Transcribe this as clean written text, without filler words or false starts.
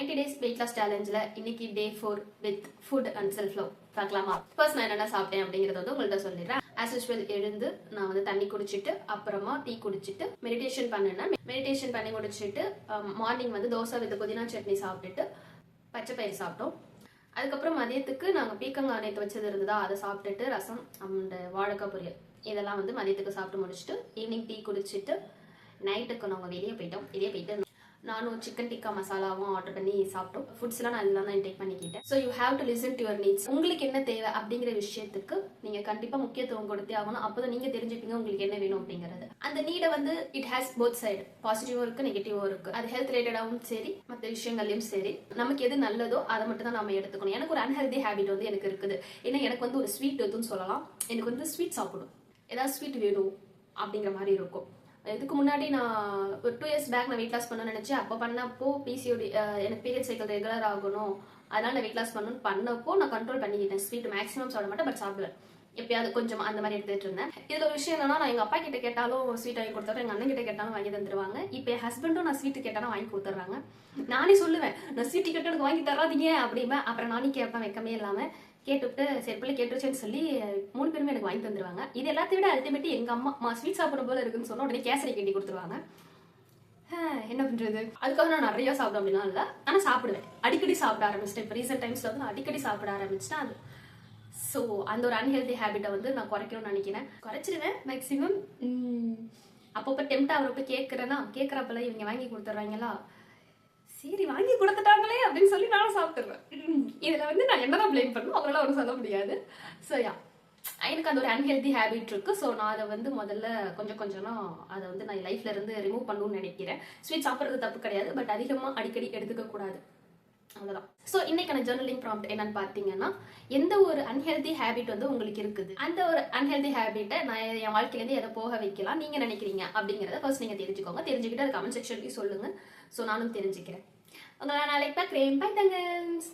90 days weight loss challengeல இன்னைக்கு டே 4 with food and self love பார்க்கலாமா? First நான் என்ன சாப்பிட்டேன் அப்படிங்கறத வந்து உங்கள்ட்ட சொல்லிடுறேன். as usual எழுந்து நான் வந்து தண்ணி குடிச்சிட்டு அப்புறமா டீ குடிச்சிட்டு மெடிடேஷன் பண்ணேன். மெடிடேஷன் பண்ணி முடிச்சிட்டு மார்னிங் வந்து தோசை வித் புதினா சட்னி சாப்பிட்டுட்டு பச்சை பயிறு சாப்பிட்டோம். அதுக்கப்புறம் மதியத்துக்கு நாங்கள் பீக்கங்காய் நேற்று வச்சது இருந்ததா அதை சாப்பிட்டுட்டு ரசம் அந்த வாழைக்காய் பொரியல் இதெல்லாம் வந்து மதியத்துக்கு சாப்பிட்டு முடிச்சுட்டு ஈவினிங் டீ குடிச்சிட்டு நைட்டுக்கு நாங்கள் வெளியே போயிட்டு நானும் சிக்கன் டிக்கா மசாலாவும் ஆர்டர் பண்ணி சாப்பிட்டோம். ஃபுட்ஸ்லாம் நான் எல்லாம் தான் இன்டேக் பண்ணிக்கிட்டேன். So you have to listen to your needs. உங்களுக்கு என்ன தேவை அப்படிங்கிற விஷயத்துக்கு நீங்கள் கண்டிப்பாக முக்கியத்துவம் கொடுத்தே ஆகணும். அப்போ தான் நீங்கள் தெரிஞ்சுப்பீங்க உங்களுக்கு என்ன வேணும் அப்படிங்கிறது. அந்த நீடை வந்து இட் ஹேஸ் போத் சைடு, பாசிட்டிவும் இருக்குது நெகட்டிவும் இருக்குது. அது ஹெல்த் ரிலேட்டடாகவும் சரி மற்ற விஷயங்கள்லையும் சரி நமக்கு எது நல்லதோ அதை மட்டும் தான் நம்ம எடுத்துக்கணும். எனக்கு ஒரு அன்ஹெல்தி ஹேபிட் வந்து எனக்கு இருக்குது. ஏன்னா எனக்கு வந்து ஒரு ஸ்வீட் எதுன்னு சொல்லலாம். எனக்கு வந்து ஸ்வீட் சாப்பிடும், ஏதாவது ஸ்வீட் வேணும் அப்படிங்கிற மாதிரி இருக்கும். இதுக்கு முன்னாடி நான் ஒரு 2 years பேக் நான் வெயிட் லாஸ் பண்ணணும்னு நினைச்சேன். அப்போ பண்ணப்போ பிசிஓடி எனக்கு பீரியட் சைக்கிள் ரெகுலர் ஆகணும், அதனால நான் வெயிட் லாஸ் பண்ணப்போ நான் கண்ட்ரோல் பண்ணிக்கிட்டேன். ஸ்வீட் மேக்ஸிமம் சாப்பிட மாட்டேன், பட் சாப்பிடுவேன். எப்பயாவது கொஞ்சம் அந்த மாதிரி எடுத்துட்டு இருந்தேன். இதுல ஒரு விஷயம் என்னன்னா, நான் எங்க அப்பா கிட்ட கேட்டாலும் ஸ்வீட் வாங்கி கொடுத்தாரு, எங்க அண்ணன் கிட்ட கேட்டாலும் வாங்கி தந்துருவாங்க. இப்போ என் ஹஸ்பண்டும் நான் ஸ்வீட் கேட்டாலும் வாங்கி கொடுத்துட்றாங்க. நானே சொல்லுவேன், நான் ஸ்வீட் கேட்டு எனக்கு வாங்கி தராதீங்க அப்படிமா. அப்புறம் நானே கேட்பேன் வெக்கமே இல்லாம. கேட்டுவிட்டு சரி பிள்ளை கேட்டுருச்சேன்னு சொல்லி 3 பேருமே எனக்கு வாங்கி தந்துருவாங்க. இது எல்லாத்தையும் விட அல்டிமேட் எங்க அம்மா ஸ்வீட் சாப்பிடும் போல இருக்குன்னு சொன்னா உடனே கேசரி கட்டி கொடுத்துருவாங்க. என்ன பண்றது? அதுக்காக நான் நிறைய சாப்பிடும் அப்படின்னா இல்லை, ஆனா சாப்பிடுவேன். அடிக்கடி சாப்பிட ஆரம்பிச்சிட்டேன். இப்போ ரீசெண்ட் டைம்ஸ்ல வந்து நான் அடிக்கடி சாப்பிட ஆரம்பிச்சிட்டேன். அது ஸோ அந்த ஒரு அன்ஹெல்தி ஹேபிட்டை வந்து நான் குறைக்கணும்னு நினைக்கிறேன். குறைச்சிருவேன் மேக்ஸிமம். அப்பப்போ டெம்ட் ஆகிறப்ப கேட்குறப்பெல்லாம் இவங்க வாங்கி கொடுத்துட்றாங்களா, சரி வாங்கி கொடுத்துட்டாங்களே அப்படின்னு சொல்லி நானும் சாப்பிட்டுருவேன். இதில் வந்து நான் என்னதான் பிளேம் பண்ணணும், அவங்களால ஒன்றும் சொல்ல முடியாது. ஸோ யா, எனக்கு அந்த ஒரு அன்ஹெல்தி ஹேபிட் இருக்கு. ஸோ நான் அதை வந்து முதல்ல கொஞ்சம் அதை வந்து நான் லைஃப்ல இருந்து ரிமூவ் பண்ணணும்னு நினைக்கிறேன். ஸ்வீட் சாப்பிட்றது தப்பு கிடையாது, பட் அதிகமாக அடிக்கடி எடுத்துக்க கூடாது, அவ்வளோதான். ஸோ இன்னைக்கான ஜர்னலிங் ப்ராம்ப்ட் என்னன்னு பார்த்தீங்கன்னா, எந்த ஒரு அன்ஹெல்தி ஹேபிட் வந்து உங்களுக்கு இருக்குது, அந்த ஒரு அன்ஹெல்தி ஹேபிட்டை நான் என் வாழ்க்கையிலேருந்து எதை போக வைக்கலாம் நீங்க நினைக்கிறீங்க அப்படிங்கிறத ஃபர்ஸ்ட் நீங்க தெரிஞ்சுக்கோங்க. தெரிஞ்சுக்கிட்டு அது கமெண்ட் செக்ஷன்லையும் சொல்லுங்க. ஸோ நானும் தெரிஞ்சுக்கிறேன். உங்களை நாளைக்கு பார்க்குறேன். பை தங்கன்ஸ்.